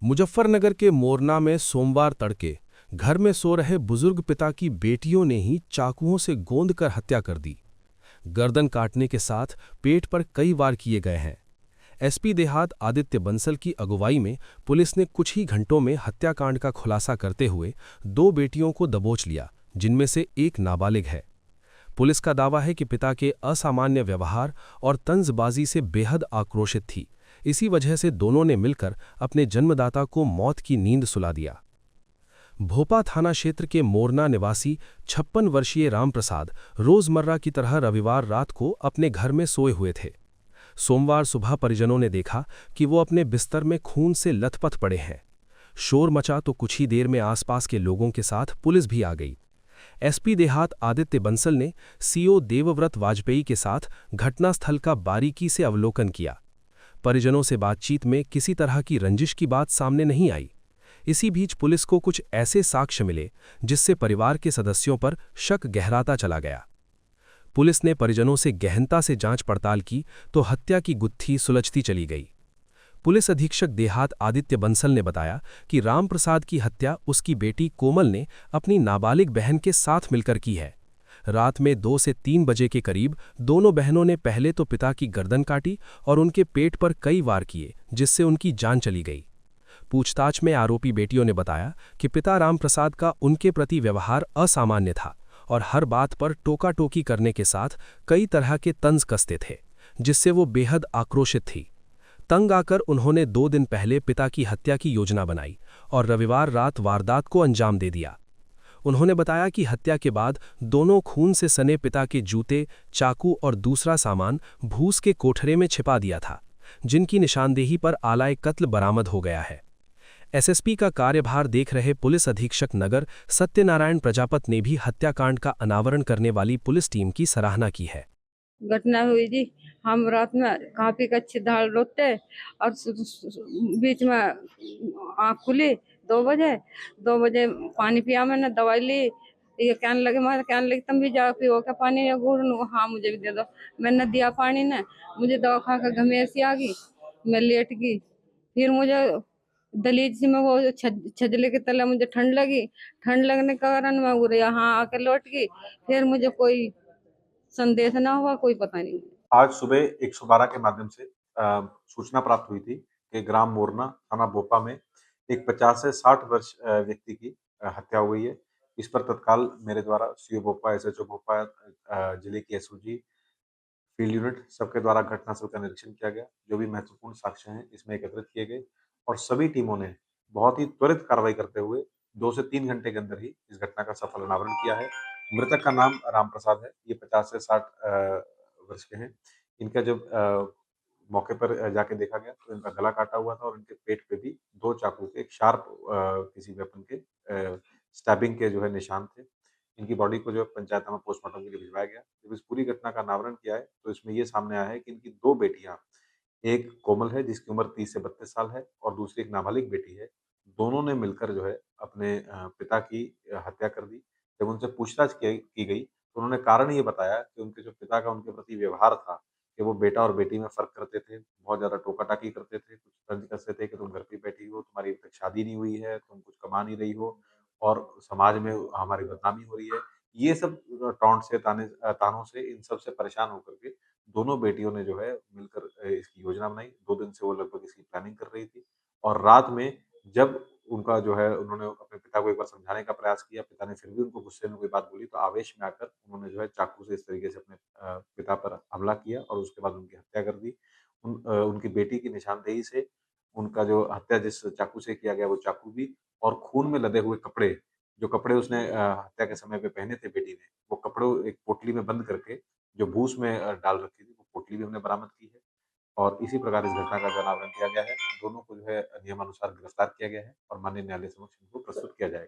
मुजफ्फरनगर के मोरना में सोमवार तड़के घर में सो रहे बुजुर्ग पिता की बेटियों ने ही चाकुओं से गोंद कर हत्या कर दी। गर्दन काटने के साथ पेट पर कई वार किए गए हैं। एसपी देहात आदित्य बंसल की अगुवाई में पुलिस ने कुछ ही घंटों में हत्याकांड का खुलासा करते हुए दो बेटियों को दबोच लिया, जिनमें से एक नाबालिग है। पुलिस का दावा है कि पिता के असामान्य व्यवहार और तंजबाजी से बेहद आक्रोशित थी। इसी वजह से दोनों ने मिलकर अपने जन्मदाता को मौत की नींद सुला दिया। भोपा थाना क्षेत्र के मोरना निवासी 56 वर्षीय रामप्रसाद रोजमर्रा की तरह रविवार रात को अपने घर में सोए हुए थे। सोमवार सुबह परिजनों ने देखा कि वो अपने बिस्तर में खून से लथपथ पड़े हैं। शोर मचा तो कुछ ही देर में आसपास के लोगों के साथ पुलिस भी आ गई। एसपी देहात आदित्य बंसल ने सीओ देवव्रत वाजपेयी के साथ घटनास्थल का बारीकी से अवलोकन किया। परिजनों से बातचीत में किसी तरह की रंजिश की बात सामने नहीं आई। इसी बीच पुलिस को कुछ ऐसे साक्ष्य मिले जिससे परिवार के सदस्यों पर शक गहराता चला गया। पुलिस ने परिजनों से गहनता से जांच पड़ताल की तो हत्या की गुत्थी सुलझती चली गई। पुलिस अधीक्षक देहात आदित्य बंसल ने बताया कि रामप्रसाद की हत्या उसकी बेटी कोमल ने अपनी नाबालिग बहन के साथ मिलकर की है। रात में 2 से 3 बजे के करीब दोनों बहनों ने पहले तो पिता की गर्दन काटी और उनके पेट पर कई वार किए, जिससे उनकी जान चली गई। पूछताछ में आरोपी बेटियों ने बताया कि पिता रामप्रसाद का उनके प्रति व्यवहार असामान्य था और हर बात पर टोका टोकी करने के साथ कई तरह के तंज कसते थे, जिससे वो बेहद आक्रोशित थी। तंग आकर उन्होंने 2 दिन पहले पिता की हत्या की योजना बनाई और रविवार रात वारदात को अंजाम दे दिया। उन्होंने बताया कि हत्या के बाद दोनों खून से सने पिता के जूते, चाकू और दूसरा सामान भूस के कोठरे में छिपा दिया था, जिनकी निशानदेही पर आलाए कत्ल बरामद हो गया है। एसएसपी का कार्यभार देख रहे पुलिस अधीक्षक नगर सत्यनारायण प्रजापत ने भी हत्याकांड का अनावरण करने वाली पुलिस टीम की सराहना की है। घटना हुई जी। हम रात में काफी कच्ची दाल रोते और बीच में आँख खुली 2 बजे। 2 बजे पानी पिया, मैंने दवाई ली। ये कहने लगे, मैं कहने लगी तुम भी जाओ पियो क्या पानी या गुड़? हाँ मुझे भी दे दो। मैंने दिया पानी ने, मुझे दवा खा कर घमेसी आ गई। मैं लेट गई। फिर मुझे दलीज में वो छजले के तले मुझे ठंड लगी। ठंड लगने के कारण मैं उरे यहाँ आके लौट गई। फिर मुझे कोई संदेश ना हुआ, कोई पता नहीं। आज सुबह 112 के माध्यम से सूचना प्राप्त हुई थी कि ग्राम मोरना, थाना भोपा में एक 50 से 60 वर्ष व्यक्ति की हत्या हो गई है। इस पर तत्काल मेरे द्वारा सीओ भोपा, एसएचओ भोपा, जिले की एसओजी, फील्ड यूनिट सबके द्वारा घटनास्थल का निरीक्षण किया गया। जो भी महत्वपूर्ण साक्ष्य हैं, इसमें एकत्रित किए गए और सभी टीमों ने बहुत ही त्वरित कार्रवाई करते हुए 2 से 3 घंटे के अंदर ही इस घटना का सफल अनावरण किया है। मृतक का नाम रामप्रसाद है। ये 50 से 60 वर्ष के हैं। इनका जब मौके पर जाके देखा गया तो इनका गला काटा हुआ था और इनके पेट पे भी 2 चाकू के एक शार्प किसी वेपन के स्टैबिंग के जो है निशान थे। इनकी बॉडी को जो है पंचायतनामा पोस्टमार्टम के लिए भिजवाया गया। जब इस पूरी घटना का अनावरण किया है, तो इसमें ये सामने आया है कि इनकी 2 बेटियाँ, एक कोमल है जिसकी उम्र 30 से 32 साल है और दूसरी एक नाबालिग बेटी है। दोनों ने मिलकर जो है अपने पिता की हत्या कर दी। जब उनसे पूछताछ की गई, तो उन्होंने कारण ये बताया कि उनके जो पिता का उनके प्रति व्यवहार था, कि वो बेटा और बेटी में फ़र्क करते थे, बहुत ज़्यादा टोका-टाकी करते थे, कुछ तंज कसते थे कि तुम घर पे बैठी हो, तुम्हारी अभी तक शादी नहीं हुई है, तुम कुछ कमा नहीं रही हो और समाज में हमारी बदनामी हो रही है। ये सब टॉन्ट से तानों से इन सब से परेशान होकर के दोनों बेटियों ने जो है मिलकर इसकी योजना बनाई। 2 दिन से वो लगभग इसकी प्लानिंग कर रही थी और रात में जब उनका जो है उन्होंने अपने पिता को एक बार समझाने का प्रयास किया, पिता ने फिर भी उनको गुस्से में कोई बात बोली, तो आवेश में आकर उन्होंने जो है चाकू से इस तरीके से अपने पिता पर हमला किया और उसके बाद उनकी हत्या कर दी। उनकी बेटी की निशानदेही से उनका जो हत्या जिस चाकू से किया गया, वो चाकू भी और खून में लदे हुए कपड़े, जो कपड़े उसने हत्या के समय पे पहने थे बेटी ने, वो कपड़ों एक पोटली में बंद करके जो भूस में डाल रखी थी, वो पोटली भी हमने बरामद की है और इसी प्रकार इस घटना का जो अनावरण किया गया है। दोनों को जो है नियमानुसार गिरफ्तार किया गया है और माननीय न्यायालय समक्ष इनको प्रस्तुत किया जाएगा।